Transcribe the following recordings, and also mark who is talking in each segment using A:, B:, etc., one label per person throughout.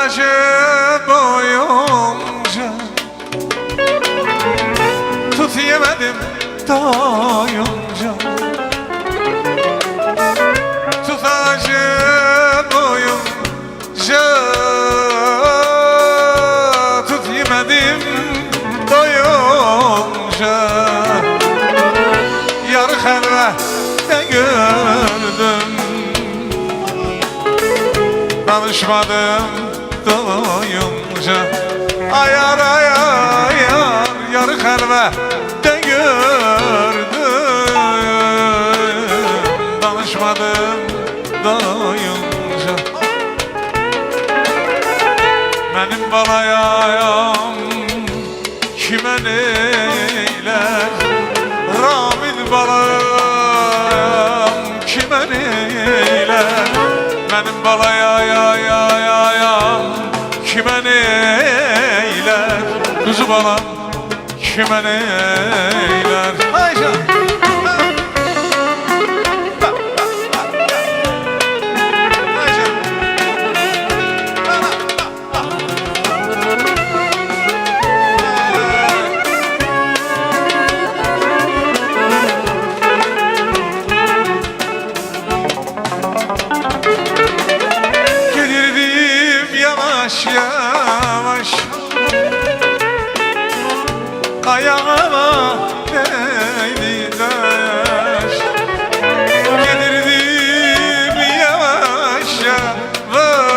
A: gece boyunca tut yemedim doyunca. Tut gece boyunca tut yemedim doyunca. Yarı helvette gördüm, danışmadım doyunca. Ayar ayar ayar yarı helvette gördüm, danışmadım doyunca. Benim balayam kime neyler, Ramil balayam kime neyler. Benim balayam kime neyler, kuzu balam kime neyler. Ayşe yavaş ayağıma değdi taş. Gelirdim yavaş yavaş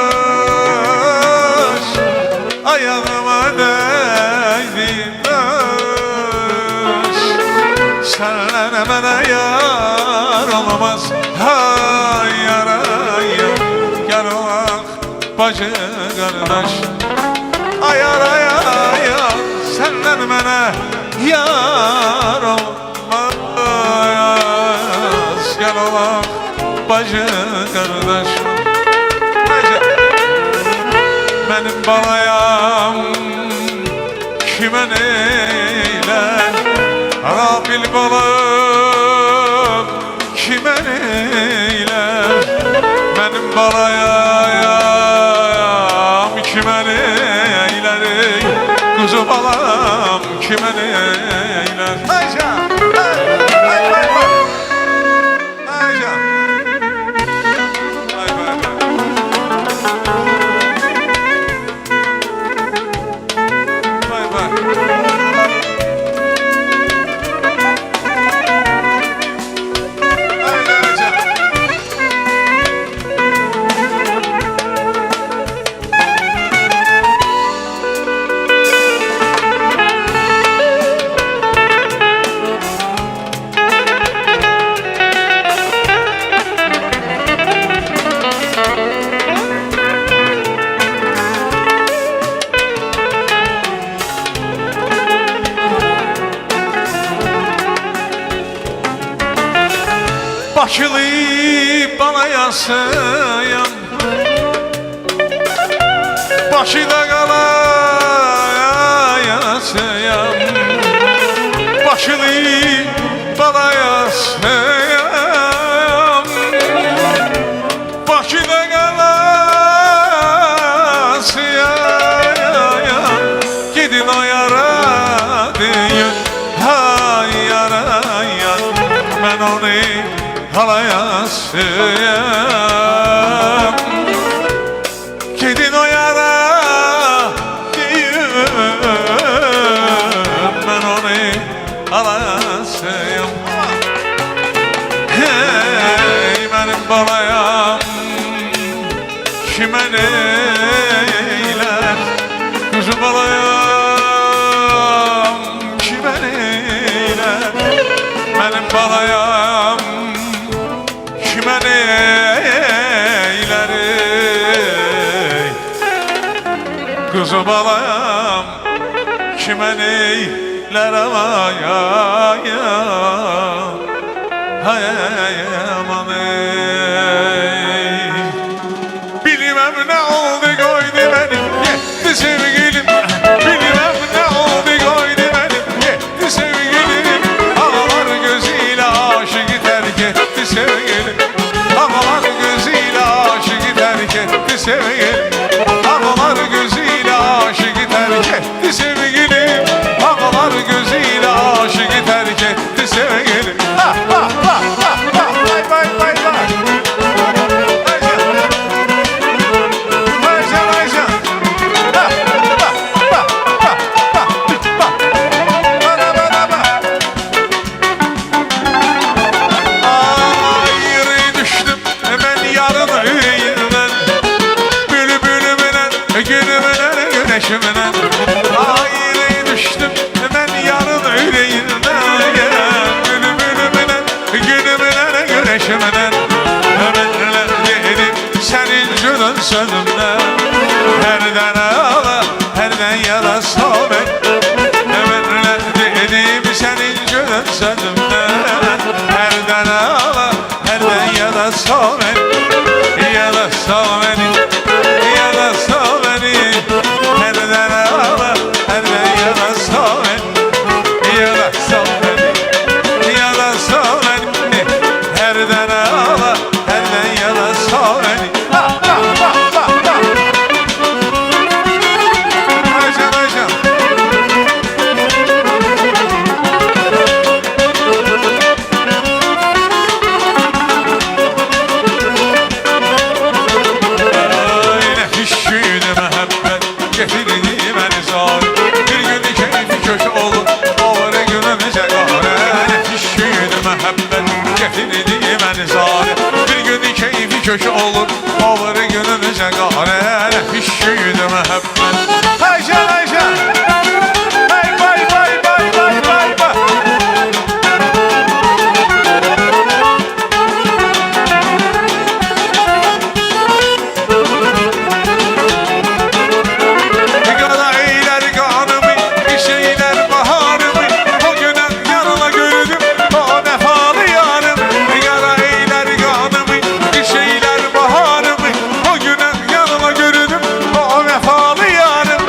A: ayağıma değdi taş. Senle bana yar olmaz, hay yar ayar. Gel olak bacı kardeş, ayar ayar ayar. Senden bana yar olmaz, gel olak bacı kardeş. Benim balayam kime neyler, Rabil balam kime neyler. Benim balayam kime neyler, kuzu balam kime neyler. Ayşe, Ayşe, Bakılı bana yasayan, başıda kala yasayan. Bakılı bana yasayan, başıda kala yasayan. Gidin o yara deyin, hay yara yar. Ben onu halayasıyım. Gidin o yara diyeyim, ben onu halayasıyım. Hey benim balayam kime neyler, kuzu balayam kime neyler. Benim balayam kime neyler, kuzu balam kime neyler. Aman ya, hay aman ey. Bilmem ne oldu koydu benim gitti sevgilim, bilmem ne oldu koydu benim gitti sevgilim. Ağlar gözüyle aşık terk etti sevgilim, ağlar gözüyle aşık terk etti sevgilim. Ağlar günümden güneşimden. Ayrı düştüm ben yarın yüreğinden. Günümden güneşimden. Ömerler dedim senin cülün sözümden. Herden ağla herden yara soğuk. Ömerler dedim senin cülün sözümden. Herden ağla herden yara soğuk. Yara soğuk yara soğuk. Herden ağla herden yara soğuk. Yara soğuk yara soğuk. Herden ağla herden yara soğuk. Köşe olur, olur günümüze gare. Pişiydi müebbet. Ayşe, Ayşe. Bay bay bay bay bay bay bay. Gala eyler kanımı, bir şeyler baharımı. O güne yanına gördüm, o vefalı yarım. Gala eyler kanımı, bir şeyler baharımı. O güne yanıma gördüm, o vefalı yarım.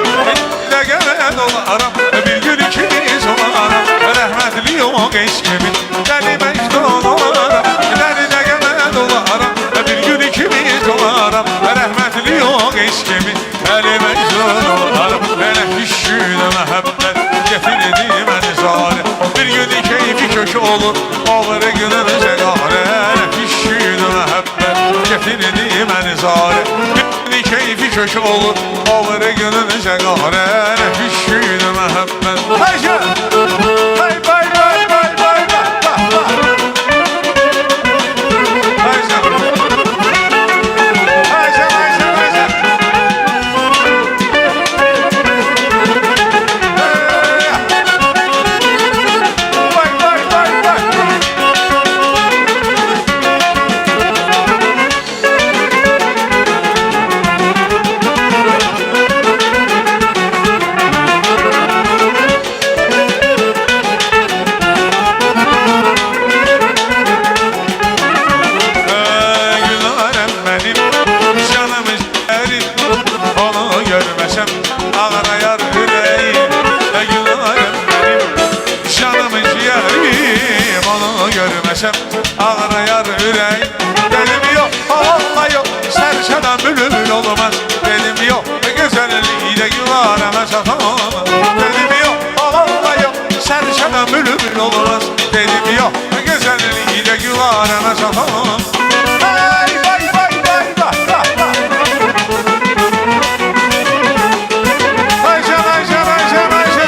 A: De gele dolarım, bir gün ikimiz olarım. Rahmetli yok eskimin, deli mecnun olarım. Deli de gele dolarım, bir gün ikimiz olarım. Rahmetli yok eskimin, deli mecnun olarım. Hele düşüydü mehabbet, getirdi beni zâre. Bir gün keyfi köşe olur, olur günümüze gare. Hele düşüydü mehabbet, getirdi beni zâre. Bir keyfi köşe olur, olur günümüze gare. Düşüydü mehabbet. Ayşe! Bay bay bay bay bay bay. Ayşe! Ayşe, Ayşe, Ayşe. Bay bay bay bay. Gülarım benim canım ciğerim. Onu görmesem ağrıyar yüreğim. Gülarım benim canım ciğerim. Onu görmesem ağrıyar yüreğim. Dedim yok vallahi yok serçeden bülbül olmaz. Dedim yok güzelliğiyle gülareme satamam. Dedim yok vallahi yok serçeden bülbül olmaz. Dedim yok güzelliğiyle gülareme satamam. Ay bay bay bay bay bay. Ayşe, Ayşe, Ayşe, Ayşe.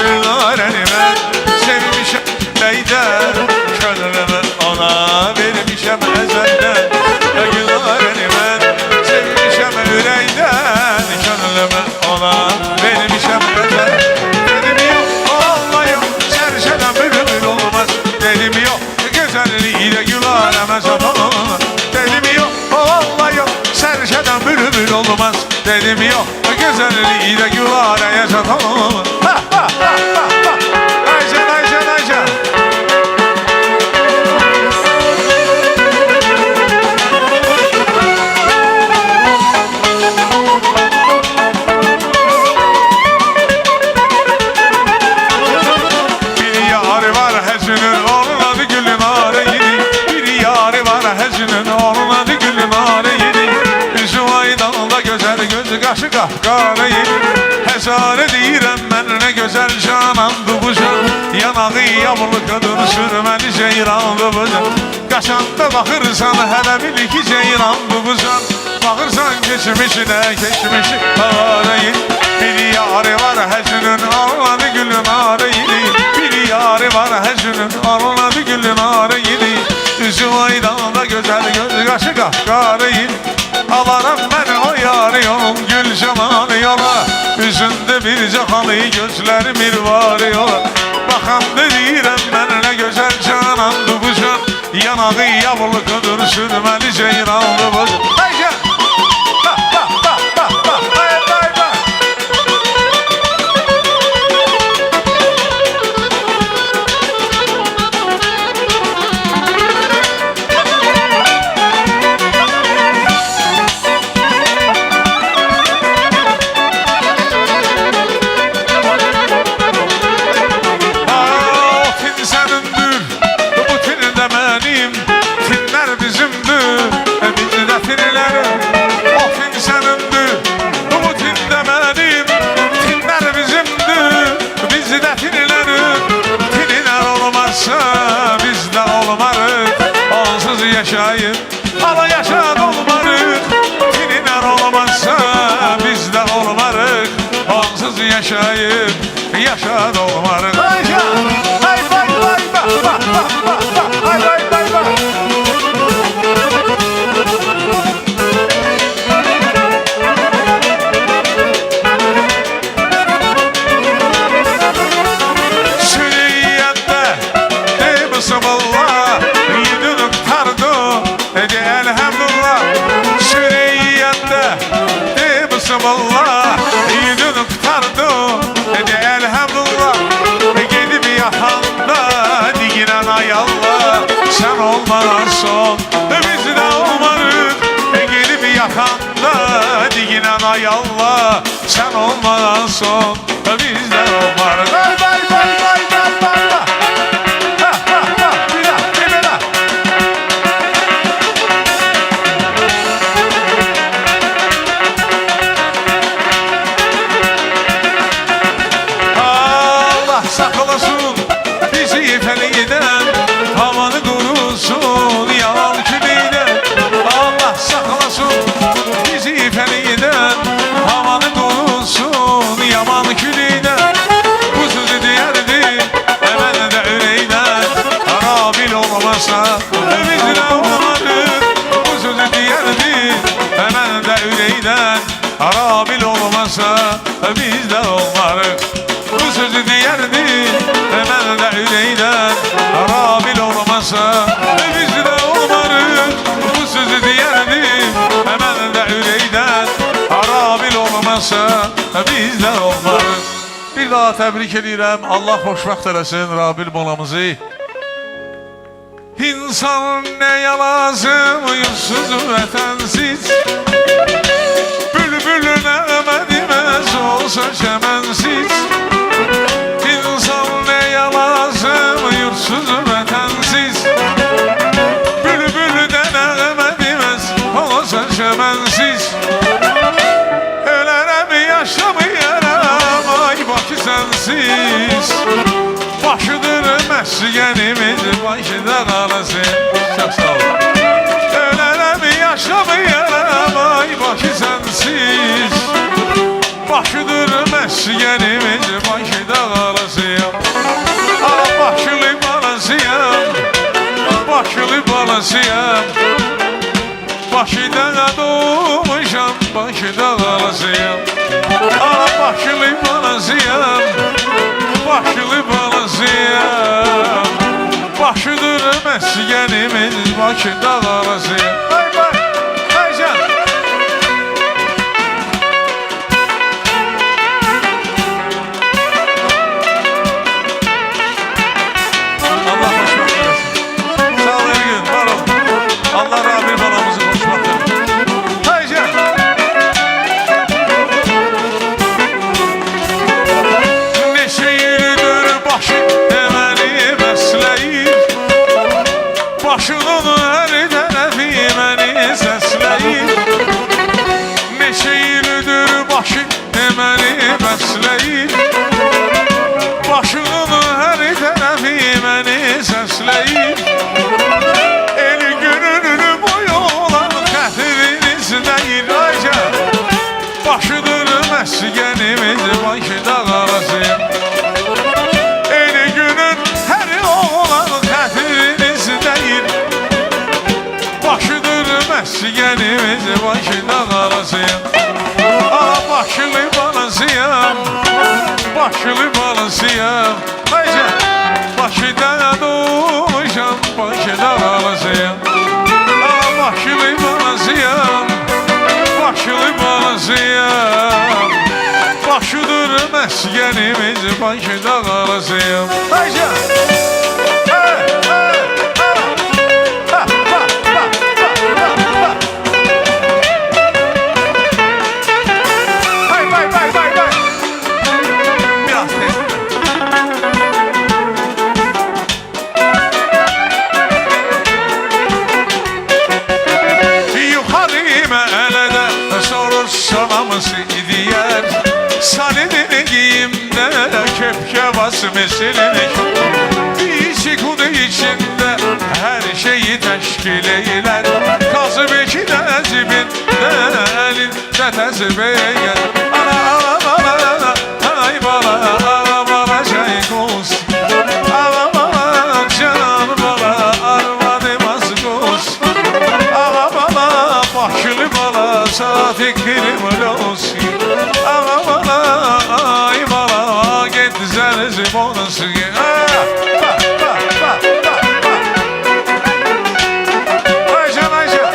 A: Güllareni ben sevmişim neyden, könlümü ona vermişim ezelden. Güllareni ben sevmişim yüreğden, könlümü ona vermişim ezelden. Dedim yok vallahi yok serçeden bülbül olmaz. Dedim yok güzelliğiyle gülareme satamam. Dedim yok vallahi yok serçeden bülbül olmaz. Dedim yok güzelliğiyle gülareye satamam. Ha ha ha ha ha. Ayşe, Ayşe, Ayşe. Bir yar var hezünün onun adı gülün araydı. Bir yar var hezünün onun adı gülün araydı. Yüzü aydınla güzel gözü kaşı kahkaraydı. Hezarı deyirəm mən ne güzel canandı bu can. Yanağı yavru kadın sürmeli ceyrandı bu can. Kaşanda bakırsan hele bil ki ceyrandı bu can. Bakırsan geçmişine geçmişi arayın. Bir yarı var hezünün anladı gülün arayın. Bir yarı var hezünün anladı gülün arayın. Üzü aydanda gözəl göz qaşı qahqarıyım. Alaram mən o yarı yolun gül camanı yola. Üzündə bir cahalı gözləri mirvarı yola. Baxanda deyirəm mən nə gözəl canandı bu can. Yanağı yavluqdur sürməli ceyrandı bu can. Hey can! Bak bak bak bak bak hey hey bak. Yaşayıp ala yaşad olmarıq. Tininer olmazsa biz de olmarıq. Onsuz yaşayıp yaşad olmarıq. Ayşe, hay bay bay bak bak bak bak bak hay bay bay bak. Süreyende de bu sabırla yedin uktardı. Elhamdülillah Süreyye'de de bu sabırla yedin uktardı. Elhamdülillah gidip yatanda diginen ayallah. Sen olmadan son biz de olmarıq. Gidip yatanda diginen ayallah. Sen olmadan son biz de olmarıq. Bay bay bay bay bay bay bay. Saklasın bizi feliden, havanı kurusun yalan külüyle. Allah saklasın bizi feliden, havanı kurusun yaman külüyle. Bu sözü diyerdi hemen de üreyden, harabil olmasa biz de olmarız. Bu sözü diyerdi hemen de üreyden, harabil olmasa biz de olmarız. Bu sözü diyerdi hemen de üreyden, harabil olmasa biz de olmarız. Bu sözü diyerdi hemen de üreyden, harabil olmasa biz de olmarız. Bir daha təbrik edirəm. Allah xoşbəxt eləsin Rabil molamızı. İnsan nəyə lazım yursuz vətənsiz, bülbül nəğmə deməz olsa çəmənsiz. İnsan nəyə lazım yursuz vətənsiz, bülbül də nəğmə deməz olsa çəmənsiz. Ölərəm yaşamayaram ay Bakı sənsiz. Başıdır məskənimiz Bakıda qalasın. Çox sağ olun. Ölərəm yaşamayaram ay Bakı sənsiz. Başıdır məskənimiz Bakıda qalasıyam. Bakılı balasıyam, Bakılı balasıyam. Bakıda doğmuşam, Bakıda qalasıyam. Bakılı balasıyam, Bakılı balasıyam. Başıdır məskənimiz Bakıda qalasıyam. Ay bay, ay can. Allah Rabbim balamızı hoşbaxt edin. Hay can. Neçə ildir başı məni bəsləyir, başının hər tərəfi məni səsləyir. Neçə ildir başı məni bəsləyir, başının hər tərəfi məni səsləyir. Başıdır məskənimiz Bakıda qalasın. Eli günün hər oğlan xətriniz deyir. Bakılı balısıyam Hayca Bakıda doğmuşam Bakıda balısıyam Bakılı balısıyam Bakılı balısıyam Bakıdır məskənimiz Bakıda balısıyam Hayca Diyər Salinin giyimdə Köpkə basmışsınıq İçik udu içində Hər şeyi təşkil eylər Qazıb iki də cibində Əlində təzbəyər Ana ana ana Ay bala ana bala çay qoz Ana bala can bala Arvadımaz qoz Ana bala Bakılı bala Sadık kirimli olsun Ana bala ay bala Get zərizim olsun Aycan Aycan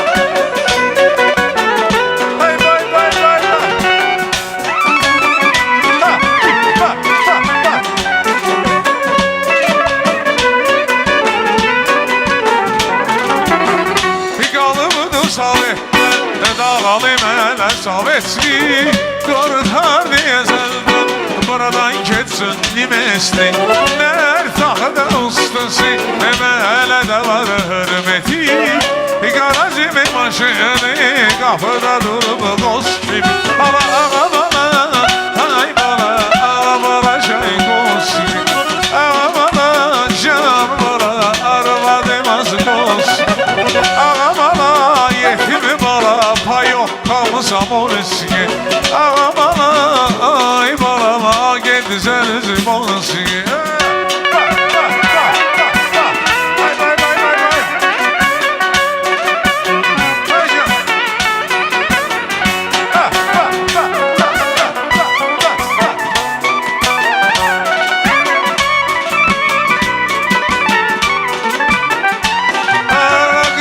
A: Ay bay bay bay Bir qalımıdır salih Dağalı mənə Sovetski Qurtar deyəzəldən Buradan keçsin nimesli Nər taxıda ustası Mələ də var hürməti Qaracimi maşını Qapıda durub dost kimi Ala ala bala Ay bala Ala bala şey qoz Ala bala can bala Arvadımaz qoz Ala bala yetimi bala Payok kalmışam orası Ala bala ay bala Gel zərizim orası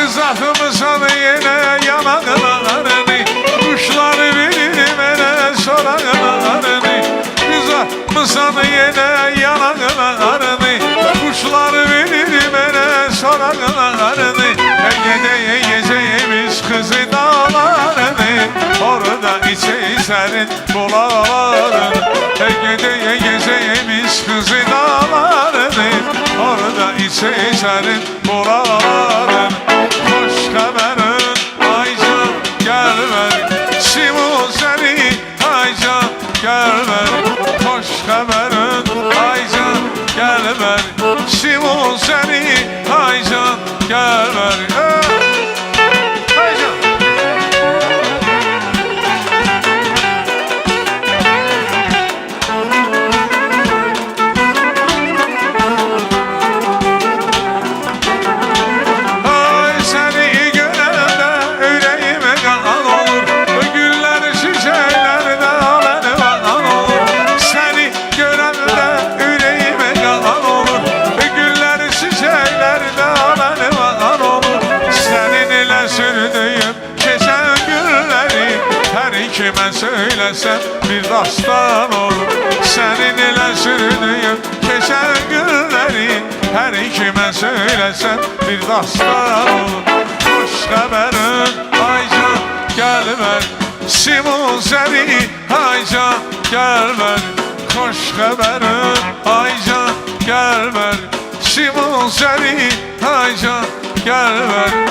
A: Kızartmışsan yine yanaklarını Kuşları bilir mənə soraqlarını Kızartmışsan yine yanaklarını Kuşları bilir mənə soraqlarını Gedeye geceyimiz kızı dağlarını Orada içeyserin bulalarını Gedeye geceyimiz kızı dağlarını Orada içeyserin bulalarını Hoş xəbərin aycan gəlmər Simon səni aycan gəlmər Hoş xəbərin aycan gəlmər Simon səni aycan gəlmər Aycan Kimə söyləsəm bir dastan olur Sənin elə sürdüyüm keçən günləri Hər kimə söyləsəm bir dastan olur Xoş xəbərin aycan gəlmər Simon səni aycan gəlmər Xoş xəbərin aycan gəlmər Simon səni aycan gəlmər